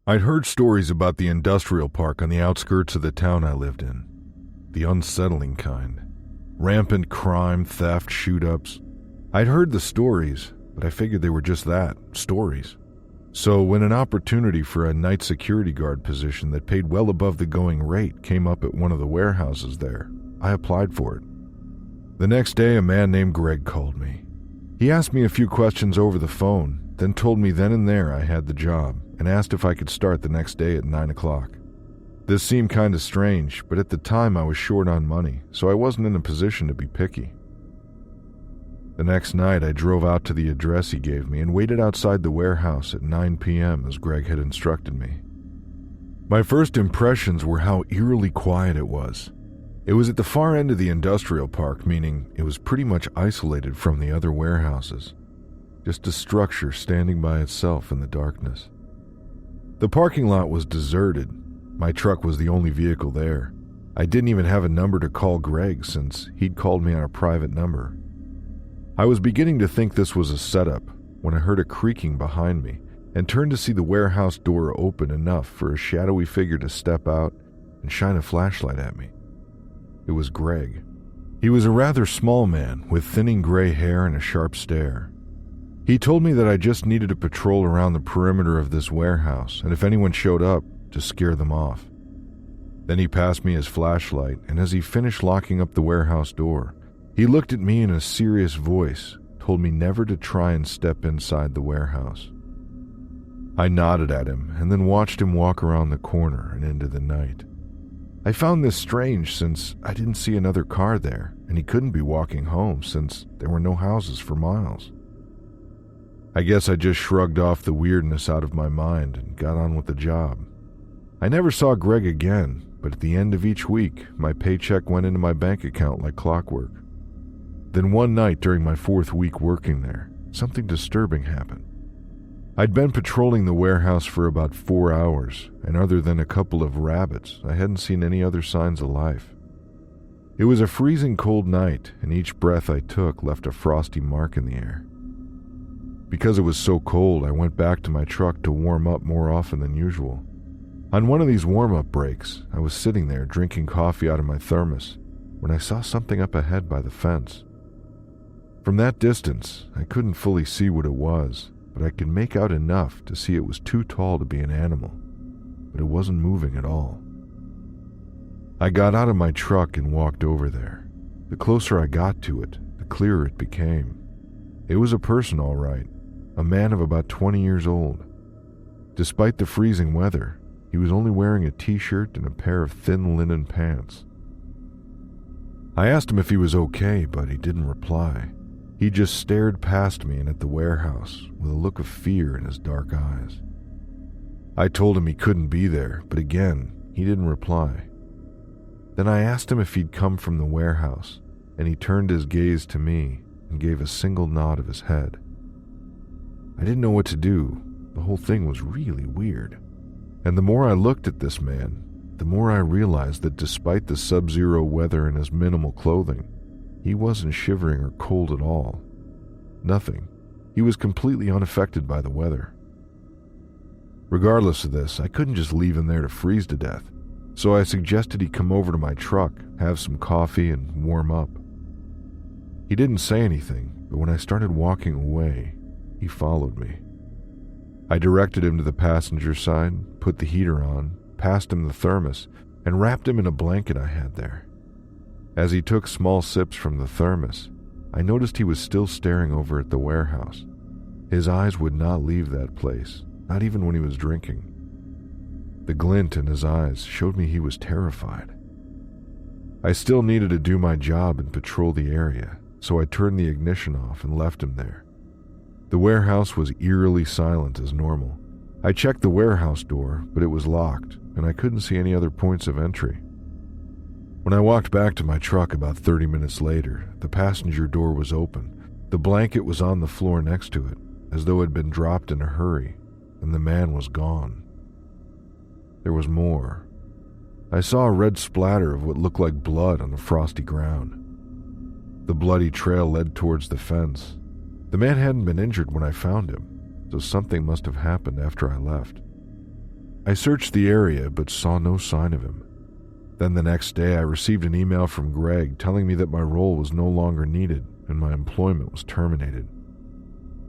I'd heard stories about the industrial park on the outskirts of the town I lived in. The unsettling kind. Rampant crime, theft, shoot-ups. I'd heard the stories, but I figured they were just that, stories. So when an opportunity for a night security guard position that paid well above the going rate came up at one of the warehouses there, I applied for it. The next day, a man named Greg called me. He asked me a few questions over the phone, then told me then and there I had the job, and asked if I could start the next day at 9 o'clock. This seemed kind of strange, but at the time I was short on money, so I wasn't in a position to be picky. The next night, I drove out to the address he gave me and waited outside the warehouse at 9 p.m. as Greg had instructed me. My first impressions were how eerily quiet it was. It was at the far end of the industrial park, meaning it was pretty much isolated from the other warehouses. Just a structure standing by itself in the darkness. The parking lot was deserted. My truck was the only vehicle there. I didn't even have a number to call Greg since he'd called me on a private number. I was beginning to think this was a setup when I heard a creaking behind me and turned to see the warehouse door open enough for a shadowy figure to step out and shine a flashlight at me. It was Greg. He was a rather small man with thinning gray hair and a sharp stare. He told me that I just needed to patrol around the perimeter of this warehouse, and if anyone showed up, to scare them off. Then he passed me his flashlight, and as he finished locking up the warehouse door, he looked at me in a serious voice, told me never to try and step inside the warehouse. I nodded at him, and then watched him walk around the corner and into the night. I found this strange since I didn't see another car there, and he couldn't be walking home since there were no houses for miles. I guess I just shrugged off the weirdness out of my mind and got on with the job. I never saw Greg again, but at the end of each week, my paycheck went into my bank account like clockwork. Then one night during my 4th week working there, something disturbing happened. I'd been patrolling the warehouse for about 4 hours, and other than a couple of rabbits, I hadn't seen any other signs of life. It was a freezing cold night, and each breath I took left a frosty mark in the air. Because it was so cold, I went back to my truck to warm up more often than usual. On one of these warm-up breaks, I was sitting there drinking coffee out of my thermos when I saw something up ahead by the fence. From that distance, I couldn't fully see what it was, but I could make out enough to see it was too tall to be an animal, but it wasn't moving at all. I got out of my truck and walked over there. The closer I got to it, the clearer it became. It was a person, all right, a man of about 20 years old. Despite the freezing weather, he was only wearing a t-shirt and a pair of thin linen pants. I asked him if he was okay, but he didn't reply. He just stared past me and at the warehouse with a look of fear in his dark eyes. I told him he couldn't be there, but again, he didn't reply. Then I asked him if he'd come from the warehouse, and he turned his gaze to me and gave a single nod of his head. I didn't know what to do. The whole thing was really weird. And the more I looked at this man, the more I realized that despite the sub-zero weather and his minimal clothing, he wasn't shivering or cold at all. Nothing. He was completely unaffected by the weather. Regardless of this, I couldn't just leave him there to freeze to death, so I suggested he come over to my truck, have some coffee, and warm up. He didn't say anything, but when I started walking away, he followed me. I directed him to the passenger side, put the heater on, passed him the thermos, and wrapped him in a blanket I had there. As he took small sips from the thermos, I noticed he was still staring over at the warehouse. His eyes would not leave that place, not even when he was drinking. The glint in his eyes showed me he was terrified. I still needed to do my job and patrol the area, so I turned the ignition off and left him there. The warehouse was eerily silent as normal. I checked the warehouse door, but it was locked, and I couldn't see any other points of entry. When I walked back to my truck about 30 minutes later, the passenger door was open. The blanket was on the floor next to it, as though it had been dropped in a hurry, and the man was gone. There was more. I saw a red splatter of what looked like blood on the frosty ground. The bloody trail led towards the fence. The man hadn't been injured when I found him, so something must have happened after I left. I searched the area but saw no sign of him. Then the next day I received an email from Greg telling me that my role was no longer needed and my employment was terminated.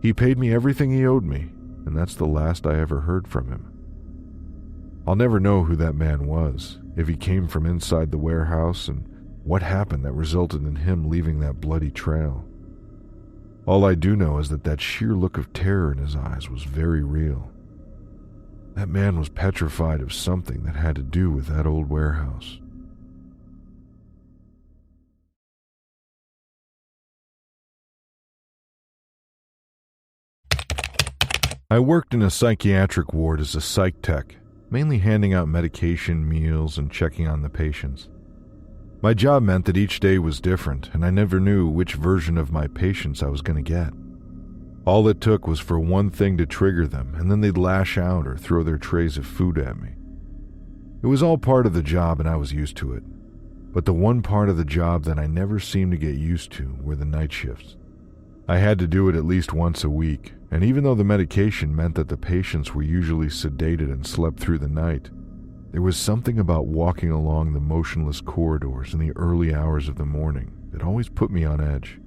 He paid me everything he owed me, and that's the last I ever heard from him. I'll never know who that man was, if he came from inside the warehouse, and what happened that resulted in him leaving that bloody trail. All I do know is that sheer look of terror in his eyes was very real. That man was petrified of something that had to do with that old warehouse. I worked in a psychiatric ward as a psych tech, mainly handing out medication, meals, and checking on the patients. My job meant that each day was different, and I never knew which version of my patients I was going to get. All it took was for one thing to trigger them, and then they'd lash out or throw their trays of food at me. It was all part of the job, and I was used to it. But the one part of the job that I never seemed to get used to were the night shifts. I had to do it at least once a week, and even though the medication meant that the patients were usually sedated and slept through the night, there was something about walking along the motionless corridors in the early hours of the morning that always put me on edge.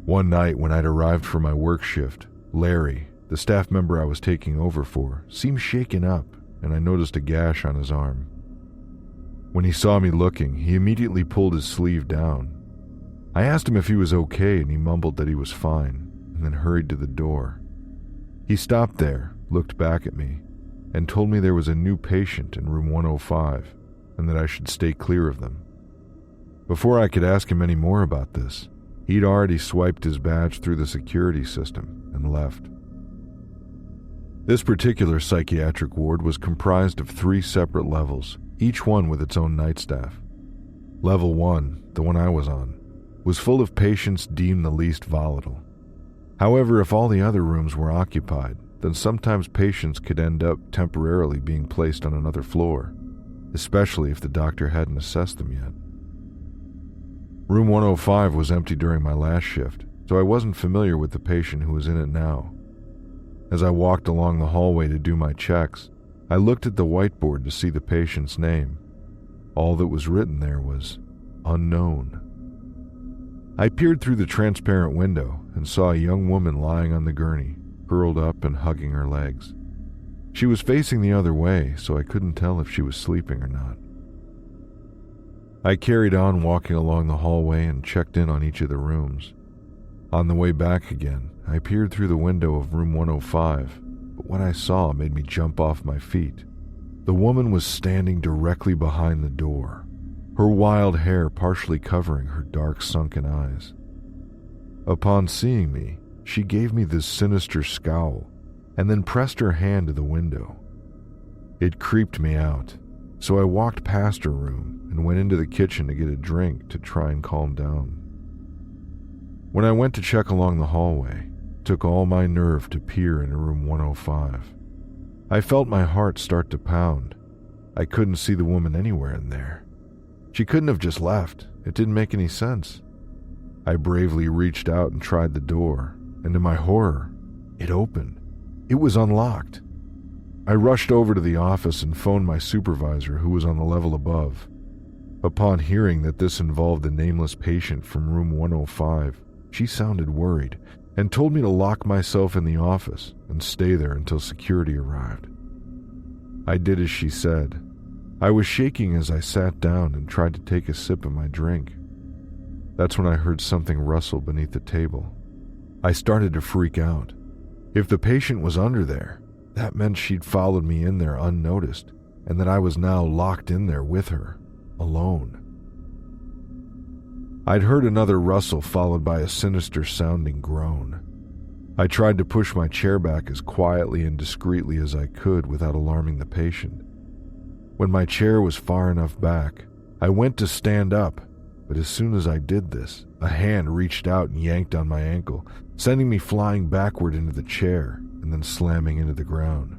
One night when I'd arrived for my work shift, Larry, the staff member I was taking over for, seemed shaken up, and I noticed a gash on his arm. When he saw me looking, he immediately pulled his sleeve down. I asked him if he was okay, and he mumbled that he was fine, and then hurried to the door. He stopped there, looked back at me, and told me there was a new patient in room 105, and that I should stay clear of them. Before I could ask him any more about this, he'd already swiped his badge through the security system and left. This particular psychiatric ward was comprised of 3 separate levels, each one with its own night staff. Level 1, the one I was on, was full of patients deemed the least volatile. However, if all the other rooms were occupied, then sometimes patients could end up temporarily being placed on another floor, especially if the doctor hadn't assessed them yet. Room 105 was empty during my last shift, so I wasn't familiar with the patient who was in it now. As I walked along the hallway to do my checks, I looked at the whiteboard to see the patient's name. All that was written there was unknown. I peered through the transparent window and saw a young woman lying on the gurney, curled up and hugging her legs. She was facing the other way, so I couldn't tell if she was sleeping or not. I carried on walking along the hallway and checked in on each of the rooms. On the way back again, I peered through the window of room 105, but what I saw made me jump off my feet. The woman was standing directly behind the door, her wild hair partially covering her dark, sunken eyes. Upon seeing me, she gave me this sinister scowl and then pressed her hand to the window. It creeped me out, so I walked past her room and went into the kitchen to get a drink to try and calm down. When I went to check along the hallway, it took all my nerve to peer into room 105. I felt my heart start to pound. I couldn't see the woman anywhere in there. She couldn't have just left. It didn't make any sense. I bravely reached out and tried the door, and to my horror, it opened. It was unlocked. I rushed over to the office and phoned my supervisor, who was on the level above. Upon hearing that this involved the nameless patient from room 105, she sounded worried and told me to lock myself in the office and stay there until security arrived. I did as she said. I was shaking as I sat down and tried to take a sip of my drink. That's when I heard something rustle beneath the table. I started to freak out. If the patient was under there, that meant she'd followed me in there unnoticed, and that I was now locked in there with her, alone. I'd heard another rustle followed by a sinister-sounding groan. I tried to push my chair back as quietly and discreetly as I could without alarming the patient. When my chair was far enough back, I went to stand up, but as soon as I did this, a hand reached out and yanked on my ankle, sending me flying backward into the chair and then slamming into the ground.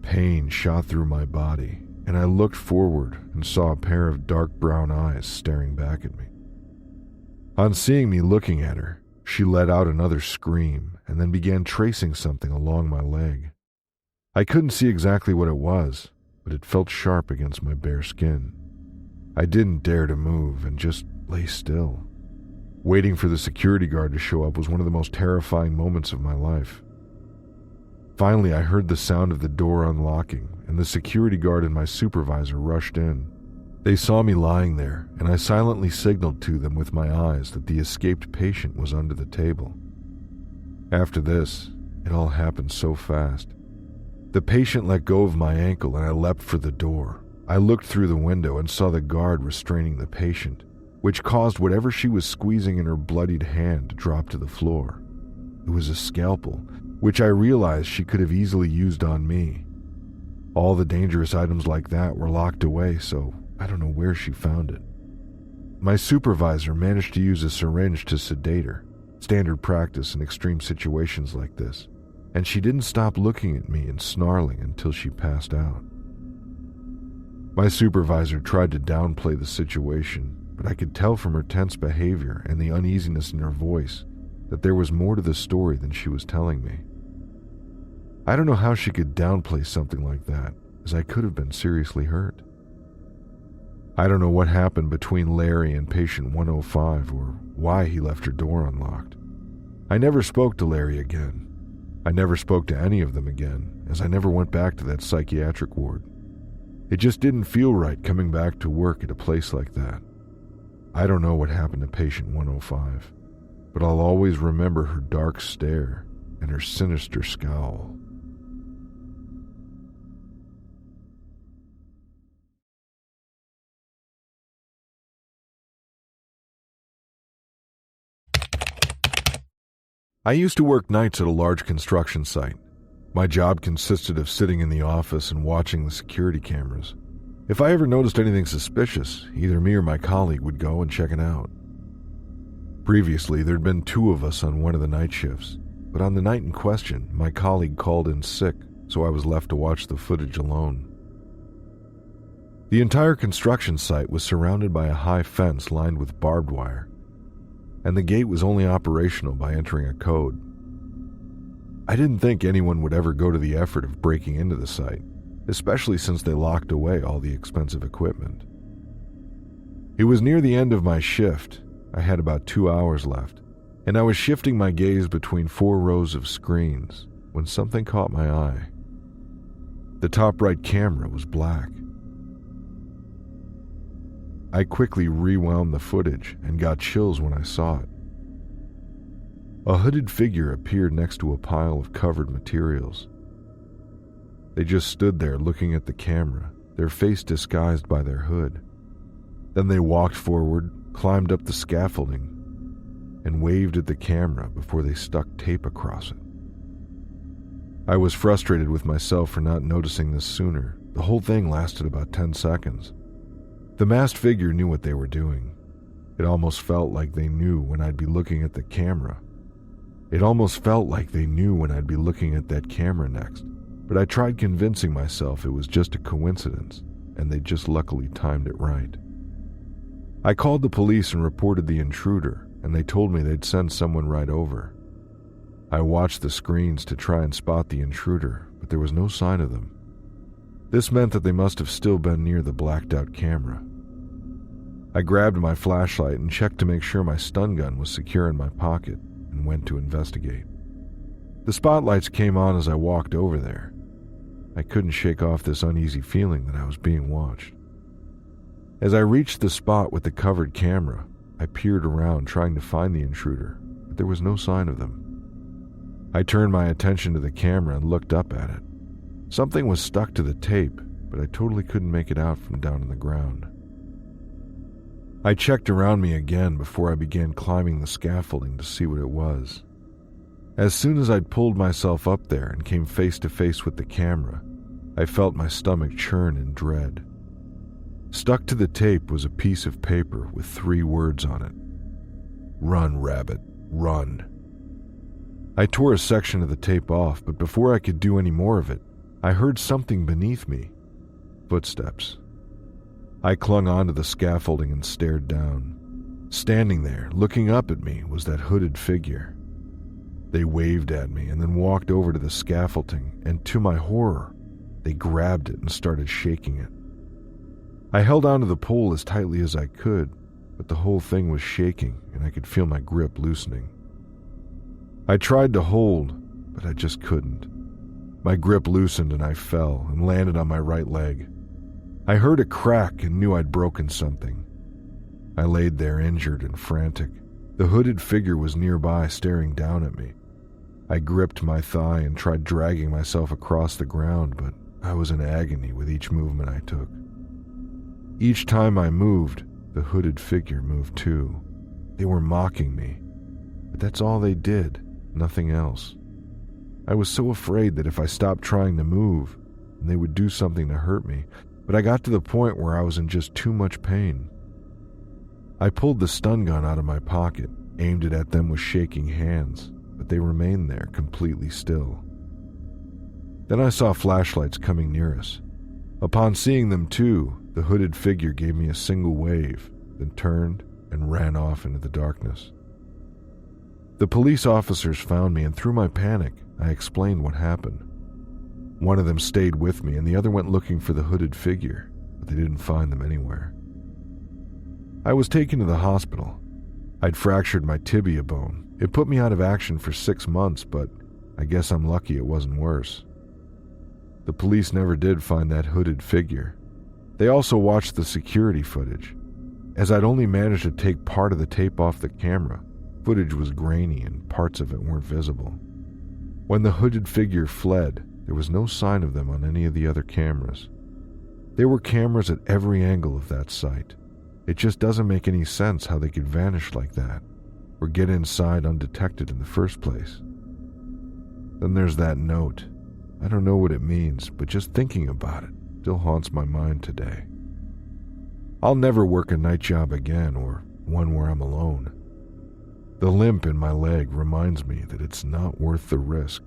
Pain shot through my body, and I looked forward and saw a pair of dark brown eyes staring back at me. On seeing me looking at her, she let out another scream and then began tracing something along my leg. I couldn't see exactly what it was, but it felt sharp against my bare skin. I didn't dare to move and just lay still. Waiting for the security guard to show up was one of the most terrifying moments of my life. Finally, I heard the sound of the door unlocking, and the security guard and my supervisor rushed in. They saw me lying there, and I silently signaled to them with my eyes that the escaped patient was under the table. After this, it all happened so fast. The patient let go of my ankle and I leapt for the door. I looked through the window and saw the guard restraining the patient, which caused whatever she was squeezing in her bloodied hand to drop to the floor. It was a scalpel, which I realized she could have easily used on me. All the dangerous items like that were locked away, so I don't know where she found it. My supervisor managed to use a syringe to sedate her, standard practice in extreme situations like this, and she didn't stop looking at me and snarling until she passed out. My supervisor tried to downplay the situation, but I could tell from her tense behavior and the uneasiness in her voice that there was more to the story than she was telling me. I don't know how she could downplay something like that, as I could have been seriously hurt. I don't know what happened between Larry and patient 105 or why he left her door unlocked. I never spoke to Larry again. I never spoke to any of them again, as I never went back to that psychiatric ward. It just didn't feel right coming back to work at a place like that. I don't know what happened to patient 105, but I'll always remember her dark stare and her sinister scowl. I used to work nights at a large construction site. My job consisted of sitting in the office and watching the security cameras. If I ever noticed anything suspicious, either me or my colleague would go and check it out. Previously, there'd been 2 of us on one of the night shifts, but on the night in question, my colleague called in sick, so I was left to watch the footage alone. The entire construction site was surrounded by a high fence lined with barbed wire, and the gate was only operational by entering a code. I didn't think anyone would ever go to the effort of breaking into the site, especially since they locked away all the expensive equipment. It was near the end of my shift. I had about 2 hours left, and I was shifting my gaze between 4 rows of screens when something caught my eye. The top right camera was black. I quickly rewound the footage and got chills when I saw it. A hooded figure appeared next to a pile of covered materials. They just stood there looking at the camera, their face disguised by their hood. Then they walked forward, climbed up the scaffolding, and waved at the camera before they stuck tape across it. I was frustrated with myself for not noticing this sooner. The whole thing lasted about 10 seconds. The masked figure knew what they were doing. It almost felt like they knew when I'd be looking at the camera. It almost felt like they knew when I'd be looking at that camera next, but I tried convincing myself it was just a coincidence, and they just luckily timed it right. I called the police and reported the intruder, and they told me they'd send someone right over. I watched the screens to try and spot the intruder, but there was no sign of them. This meant that they must have still been near the blacked-out camera. I grabbed my flashlight and checked to make sure my stun gun was secure in my pocket and went to investigate. The spotlights came on as I walked over there. I couldn't shake off this uneasy feeling that I was being watched. As I reached the spot with the covered camera, I peered around trying to find the intruder, but there was no sign of them. I turned my attention to the camera and looked up at it. Something was stuck to the tape, but I totally couldn't make it out from down on the ground. I checked around me again before I began climbing the scaffolding to see what it was. As soon as I'd pulled myself up there and came face to face with the camera, I felt my stomach churn in dread. Stuck to the tape was a piece of paper with 3 words on it. "Run, rabbit, run." I tore a section of the tape off, but before I could do any more of it, I heard something beneath me. Footsteps. I clung onto the scaffolding and stared down. Standing there, looking up at me, was that hooded figure. They waved at me and then walked over to the scaffolding, and to my horror, they grabbed it and started shaking it. I held onto the pole as tightly as I could, but the whole thing was shaking and I could feel my grip loosening. I tried to hold, but I just couldn't. My grip loosened and I fell and landed on my right leg. I heard a crack and knew I'd broken something. I laid there injured and frantic. The hooded figure was nearby, staring down at me. I gripped my thigh and tried dragging myself across the ground, but I was in agony with each movement I took. Each time I moved, the hooded figure moved too. They were mocking me, but that's all they did, nothing else. I was so afraid that if I stopped trying to move, they would do something to hurt me, but I got to the point where I was in just too much pain. I pulled the stun gun out of my pocket, aimed it at them with shaking hands, but they remained there completely still. Then I saw flashlights coming near us. Upon seeing them too, the hooded figure gave me a single wave, then turned and ran off into the darkness. The police officers found me, and through my panic, I explained what happened. One of them stayed with me and the other went looking for the hooded figure, but they didn't find them anywhere. I was taken to the hospital. I'd fractured my tibia bone. It put me out of action for 6 months, but I guess I'm lucky it wasn't worse. The police never did find that hooded figure. They also watched the security footage. As I'd only managed to take part of the tape off the camera, footage was grainy and parts of it weren't visible. When the hooded figure fled, there was no sign of them on any of the other cameras. There were cameras at every angle of that site. It just doesn't make any sense how they could vanish like that, or get inside undetected in the first place. Then there's that note. I don't know what it means, but just thinking about it still haunts my mind today. I'll never work a night job again, or one where I'm alone. The limp in my leg reminds me that it's not worth the risk.